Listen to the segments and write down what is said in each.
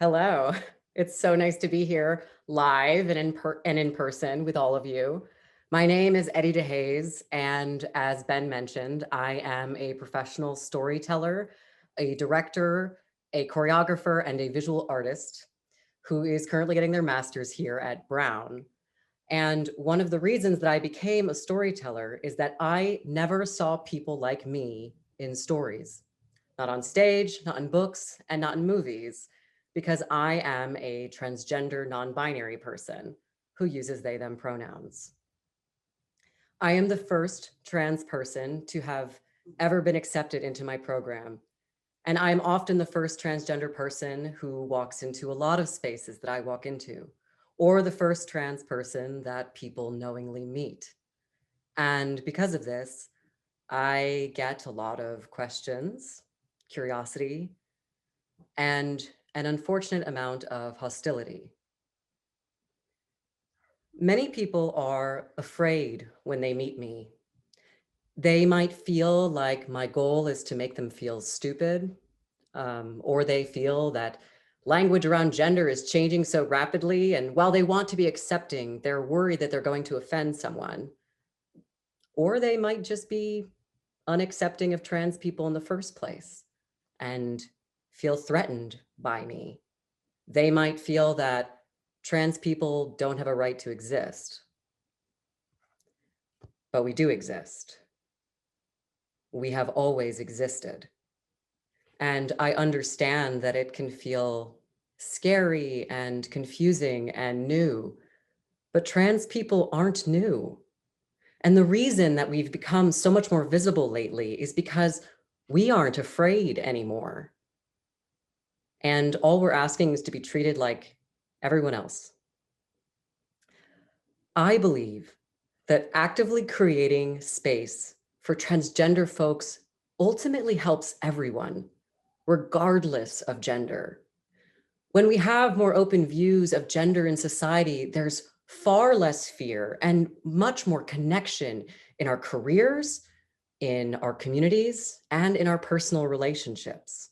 Hello. It's so nice to be here live and in person with all of you. My name is DeHais, and as Ben mentioned, I am a professional storyteller, a director, a choreographer, and a visual artist who is currently getting their master's here at Brown. And one of the reasons that I became a storyteller is that I never saw people like me in stories, not on stage, not in books, and not in movies, because I am a transgender non-binary person who uses they, them pronouns. I am the first trans person to have ever been accepted into my program. And I'm often the first transgender person who walks into a lot of spaces that I walk into, or the first trans person that people knowingly meet. And because of this, I get a lot of questions, curiosity, and an unfortunate amount of hostility. Many people are afraid when they meet me. They might feel like my goal is to make them feel stupid, or they feel that language around gender is changing so rapidly, and while they want to be accepting, they're worried that they're going to offend someone. Or they might just be unaccepting of trans people in the first place and feel threatened by me. They might feel that trans people don't have a right to exist, but we do exist. We have always existed. And I understand that it can feel scary and confusing and new, but trans people aren't new. And the reason that we've become so much more visible lately is because we aren't afraid anymore. And all we're asking is to be treated like everyone else. I believe that actively creating space for transgender folks ultimately helps everyone, regardless of gender. When we have more open views of gender in society, there's far less fear and much more connection in our careers, in our communities, and in our personal relationships.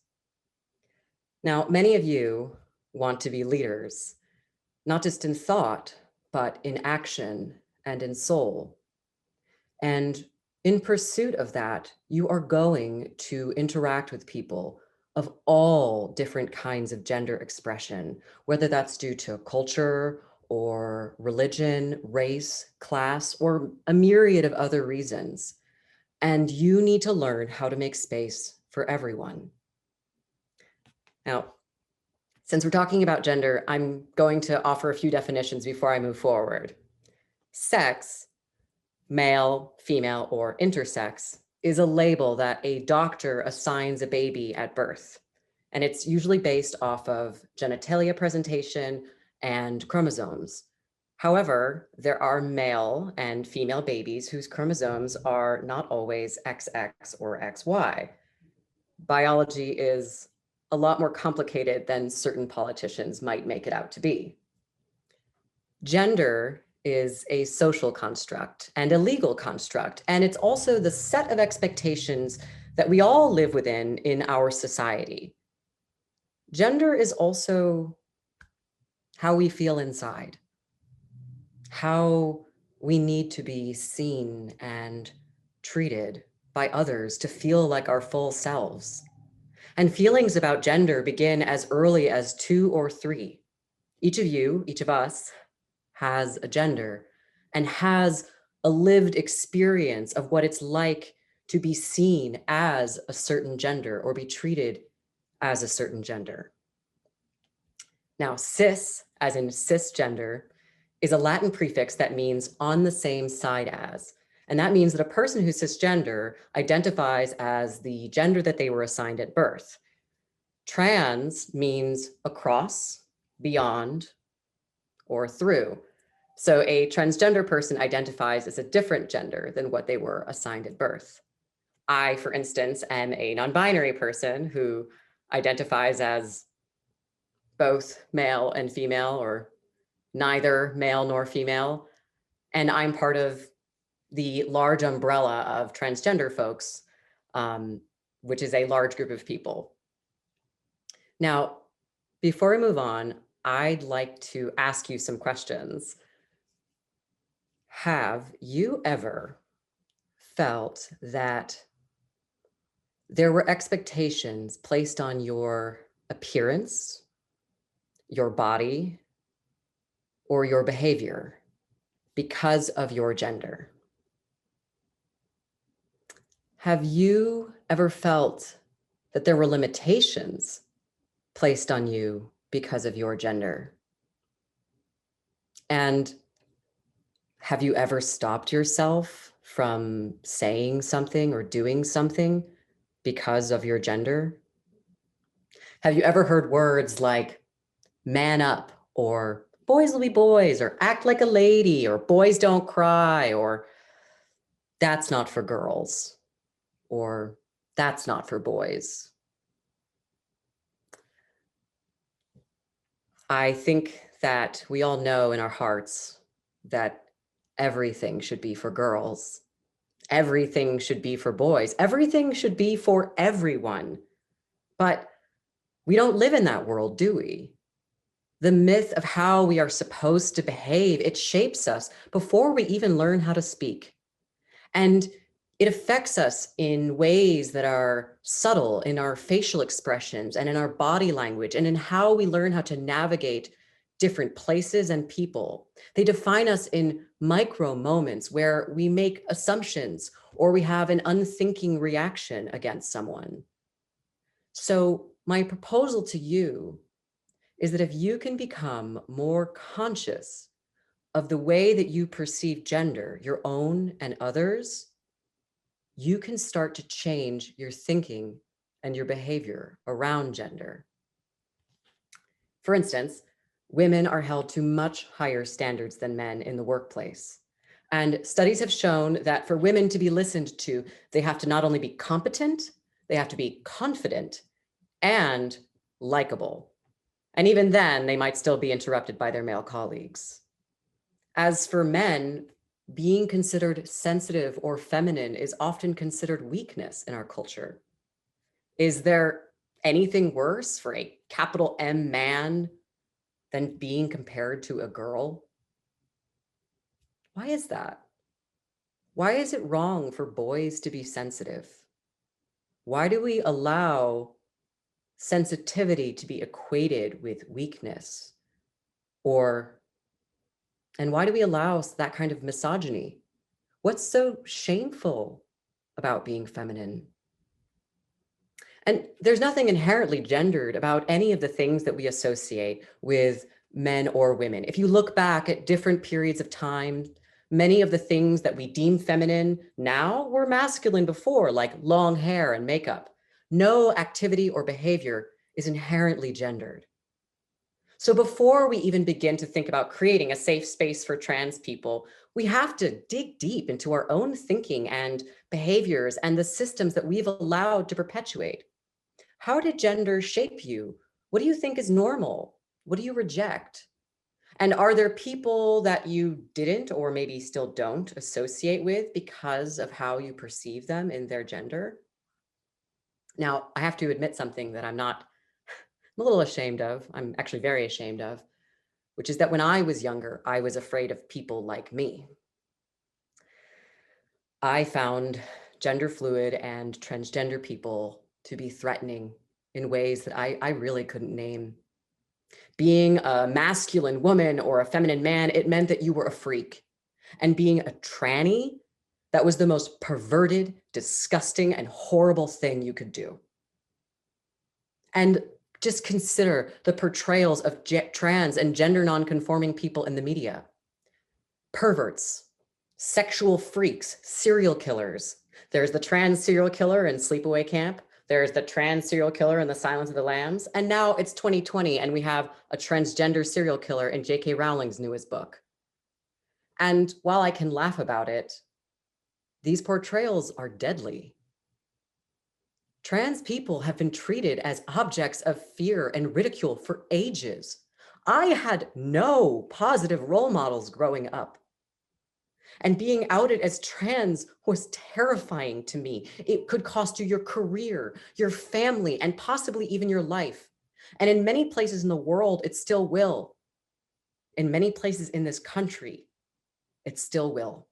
Now, many of you want to be leaders, not just in thought, but in action and in soul. And in pursuit of that, you are going to interact with people of all different kinds of gender expression, whether that's due to culture or religion, race, class, or a myriad of other reasons. And you need to learn how to make space for everyone. Now, since we're talking about gender, I'm going to offer a few definitions before I move forward. Sex, male, female, or intersex, is a label that a doctor assigns a baby at birth. And it's usually based off of genitalia presentation and chromosomes. However, there are male and female babies whose chromosomes are not always XX or XY. Biology is a lot more complicated than certain politicians might make it out to be. Gender is a social construct and a legal construct, and it's also the set of expectations that we all live within in our society. Gender is also how we feel inside, how we need to be seen and treated by others to feel like our full selves. And feelings about gender begin as early as 2 or 3. Each of you, each of us, has a gender and has a lived experience of what it's like to be seen as a certain gender or be treated as a certain gender. Now, cis, as in cisgender, is a Latin prefix that means on the same side as. And that means that a person who's cisgender identifies as the gender that they were assigned at birth. Trans means across, beyond, or through. So a transgender person identifies as a different gender than what they were assigned at birth. I, for instance, am a non-binary person who identifies as both male and female, or neither male nor female. And I'm part of the large umbrella of transgender folks, which is a large group of people. Now, Before we move on, I'd like to ask you some questions. Have you ever felt that there were expectations placed on your appearance, your body, or your behavior because of your gender? Have you ever felt that there were limitations placed on you because of your gender? And have you ever stopped yourself from saying something or doing something because of your gender? Have you ever heard words like man up, or boys will be boys, or act like a lady, or boys don't cry, or that's not for girls, or that's not for boys? I think that we all know in our hearts that everything should be for girls. Everything should be for boys. Everything should be for everyone. But we don't live in that world, do we? The myth of how we are supposed to behave, it shapes us before we even learn how to speak. And it affects us in ways that are subtle in our facial expressions and in our body language and in how we learn how to navigate different places and people. They define us in micro moments where we make assumptions or we have an unthinking reaction against someone. So my proposal to you is that if you can become more conscious of the way that you perceive gender, your own and others, you can start to change your thinking and your behavior around gender. For instance, women are held to much higher standards than men in the workplace. And studies have shown that for women to be listened to, they have to not only be competent, they have to be confident and likable. And even then, they might still be interrupted by their male colleagues. As for men, being considered sensitive or feminine is often considered weakness in our culture. Is there anything worse for a capital M man than being compared to a girl? Why is that? Why is it wrong for boys to be sensitive? Why do we allow sensitivity to be equated with weakness? And why do we allow that kind of misogyny? What's so shameful about being feminine? And there's nothing inherently gendered about any of the things that we associate with men or women. If you look back at different periods of time, many of the things that we deem feminine now were masculine before, like long hair and makeup. No activity or behavior is inherently gendered. So before we even begin to think about creating a safe space for trans people, we have to dig deep into our own thinking and behaviors and the systems that we've allowed to perpetuate. How did gender shape you? What do you think is normal? What do you reject? And are there people that you didn't or maybe still don't associate with because of how you perceive them in their gender? Now, I have to admit something that I'm a little ashamed of. I'm actually very ashamed of, which is that when I was younger, I was afraid of people like me. I found gender fluid and transgender people to be threatening in ways that I really couldn't name. Being a masculine woman or a feminine man, it meant that you were a freak. And being a tranny, that was the most perverted, disgusting, and horrible thing you could do. And just consider the portrayals of trans and gender nonconforming people in the media. Perverts, sexual freaks, serial killers. There's the trans serial killer in Sleepaway Camp. There's the trans serial killer in The Silence of the Lambs. And now it's 2020 and we have a transgender serial killer in J.K. Rowling's newest book. And while I can laugh about it, these portrayals are deadly. Trans people have been treated as objects of fear and ridicule for ages. I had no positive role models growing up. And being outed as trans was terrifying to me. It could cost you your career, your family, and possibly even your life. And in many places in the world, it still will. In many places in this country, it still will.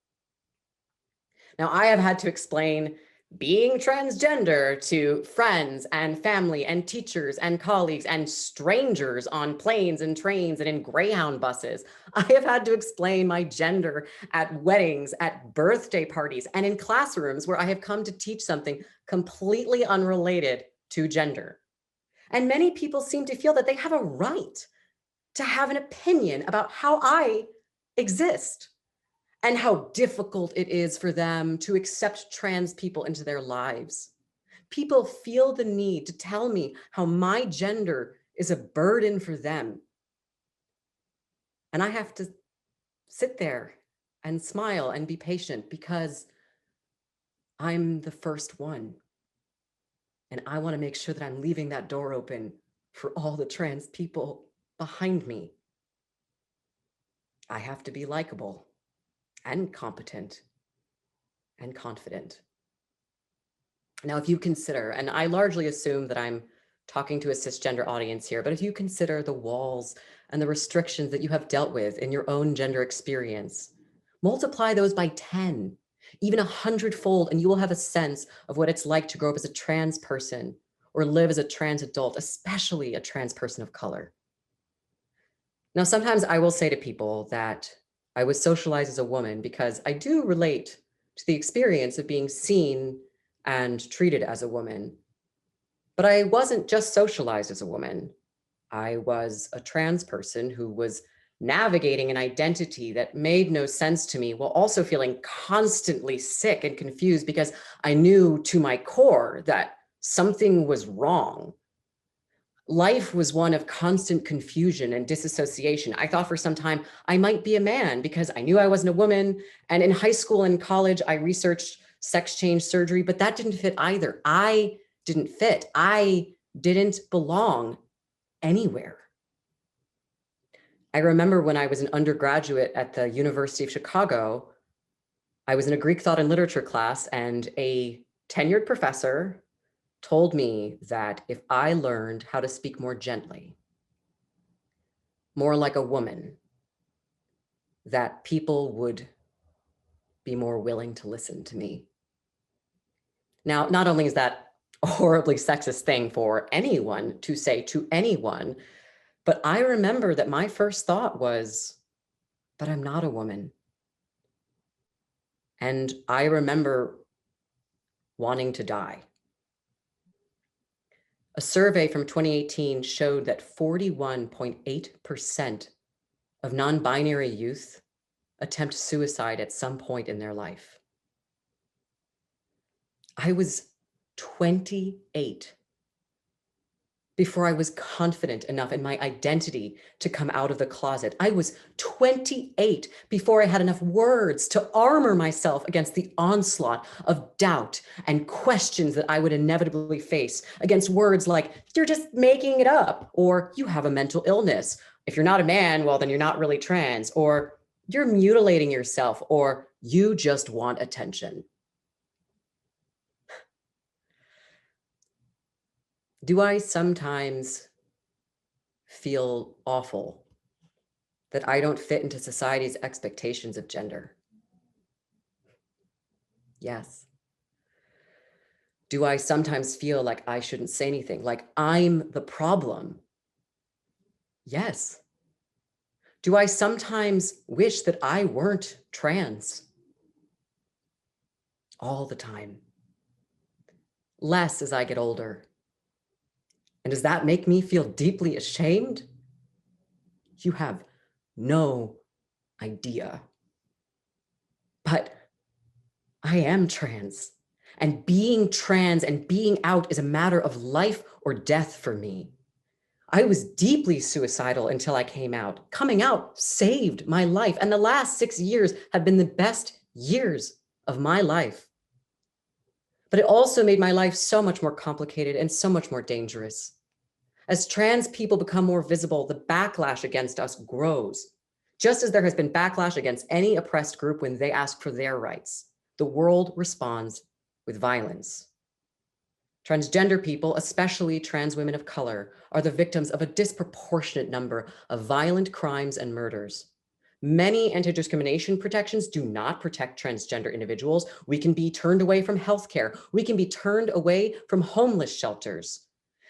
Now, I have had to explain being transgender to friends and family and teachers and colleagues and strangers on planes and trains and in Greyhound buses. I have had to explain my gender at weddings, at birthday parties, and in classrooms where I have come to teach something completely unrelated to gender. And many people seem to feel that they have a right to have an opinion about how I exist, and how difficult it is for them to accept trans people into their lives. People feel the need to tell me how my gender is a burden for them. And I have to sit there and smile and be patient because I'm the first one. And I want to make sure that I'm leaving that door open for all the trans people behind me. I have to be likable and competent and confident. Now, if you consider, and I largely assume that I'm talking to a cisgender audience here, but if you consider the walls and the restrictions that you have dealt with in your own gender experience, multiply those by 10, even 100-fold, and you will have a sense of what it's like to grow up as a trans person or live as a trans adult, especially a trans person of color. Now, sometimes I will say to people that I was socialized as a woman because I do relate to the experience of being seen and treated as a woman. But I wasn't just socialized as a woman. I was a trans person who was navigating an identity that made no sense to me while also feeling constantly sick and confused because I knew to my core that something was wrong. Life was one of constant confusion and disassociation. I thought for some time I might be a man because I knew I wasn't a woman. And in high school and college, I researched sex change surgery, but that didn't fit either. I didn't fit. I didn't belong anywhere. I remember when I was an undergraduate at the University of Chicago, I was in a Greek thought and literature class, and a tenured professor told me that if I learned how to speak more gently, more like a woman, that people would be more willing to listen to me. Now, not only is that a horribly sexist thing for anyone to say to anyone, but I remember that my first thought was, but I'm not a woman. And I remember wanting to die. A survey from 2018 showed that 41.8% of non-binary youth attempt suicide at some point in their life. I was 28 before I was confident enough in my identity to come out of the closet. I was 28 before I had enough words to armor myself against the onslaught of doubt and questions that I would inevitably face, against words like, you're just making it up, or you have a mental illness. If you're not a man, well, then you're not really trans, or you're mutilating yourself, or you just want attention. Do I sometimes feel awful that I don't fit into society's expectations of gender? Yes. Do I sometimes feel like I shouldn't say anything, like I'm the problem? Yes. Do I sometimes wish that I weren't trans? All the time. Less as I get older. And does that make me feel deeply ashamed? You have no idea. But I am trans, and being trans and being out is a matter of life or death for me. I was deeply suicidal until I came out. Coming out saved my life, and the last 6 years have been the best years of my life. But it also made my life so much more complicated and so much more dangerous. As trans people become more visible, the backlash against us grows. Just as there has been backlash against any oppressed group when they ask for their rights, the world responds with violence. Transgender people, especially trans women of color, are the victims of a disproportionate number of violent crimes and murders. Many anti-discrimination protections do not protect transgender individuals. We can be turned away from healthcare. We can be turned away from homeless shelters.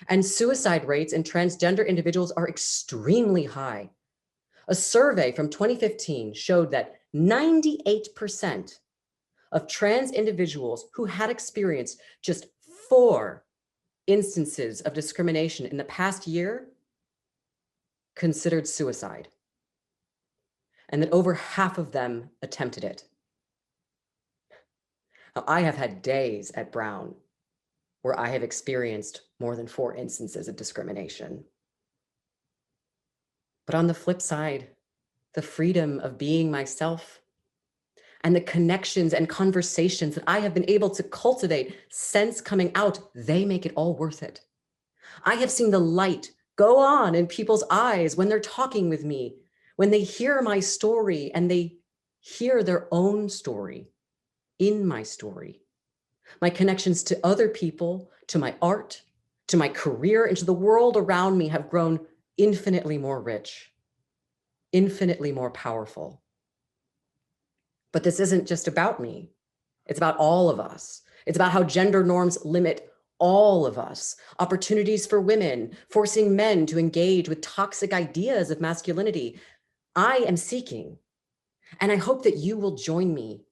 And suicide rates in transgender individuals are extremely high. A survey from 2015 showed that 98% of trans individuals who had experienced just 4 instances of discrimination in the past year considered suicide, and that over half of them attempted it. Now, I have had days at Brown where I have experienced more than 4 instances of discrimination. But on the flip side, the freedom of being myself and the connections and conversations that I have been able to cultivate since coming out, they make it all worth it. I have seen the light go on in people's eyes when they're talking with me, when they hear my story and they hear their own story in my story. My connections to other people, to my art, to my career, and to the world around me have grown infinitely more rich, infinitely more powerful. But this isn't just about me. It's about all of us. It's about how gender norms limit all of us. Opportunities for women, forcing men to engage with toxic ideas of masculinity. I am seeking, and I hope that you will join me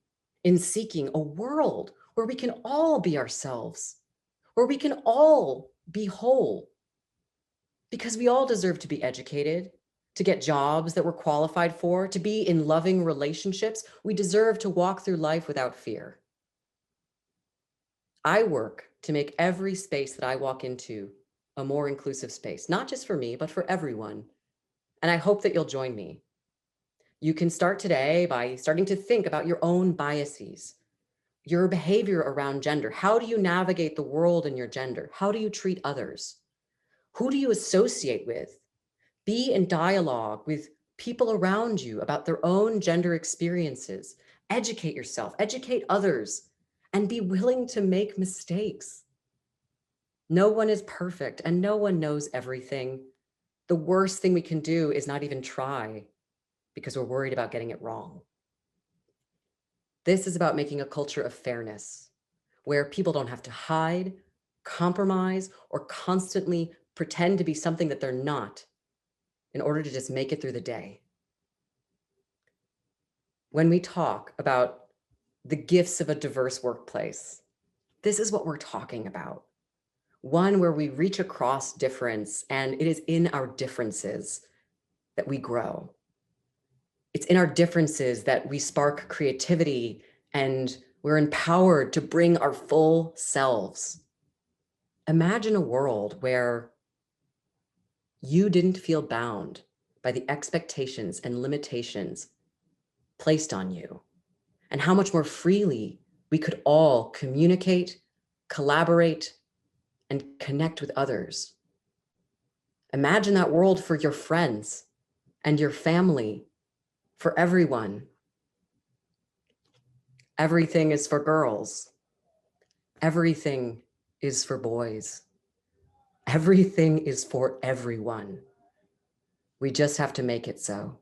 in seeking a world where we can all be ourselves, where we can all be whole, because we all deserve to be educated, to get jobs that we're qualified for, to be in loving relationships. We deserve to walk through life without fear. I work to make every space that I walk into a more inclusive space, not just for me, but for everyone. And I hope that you'll join me. You can start today by starting to think about your own biases, your behavior around gender. How do you navigate the world in your gender? How do you treat others? Who do you associate with? Be in dialogue with people around you about their own gender experiences. Educate yourself, educate others, and be willing to make mistakes. No one is perfect and no one knows everything. The worst thing we can do is not even try because we're worried about getting it wrong. This is about making a culture of fairness where people don't have to hide, compromise, or constantly pretend to be something that they're not in order to just make it through the day. When we talk about the gifts of a diverse workplace, this is what we're talking about. One where we reach across difference, and it is in our differences that we grow. It's in our differences that we spark creativity and we're empowered to bring our full selves. Imagine a world where you didn't feel bound by the expectations and limitations placed on you, and how much more freely we could all communicate, collaborate, and connect with others. Imagine that world for your friends and your family, for everyone. Everything is for girls. Everything is for boys. Everything is for everyone. We just have to make it so.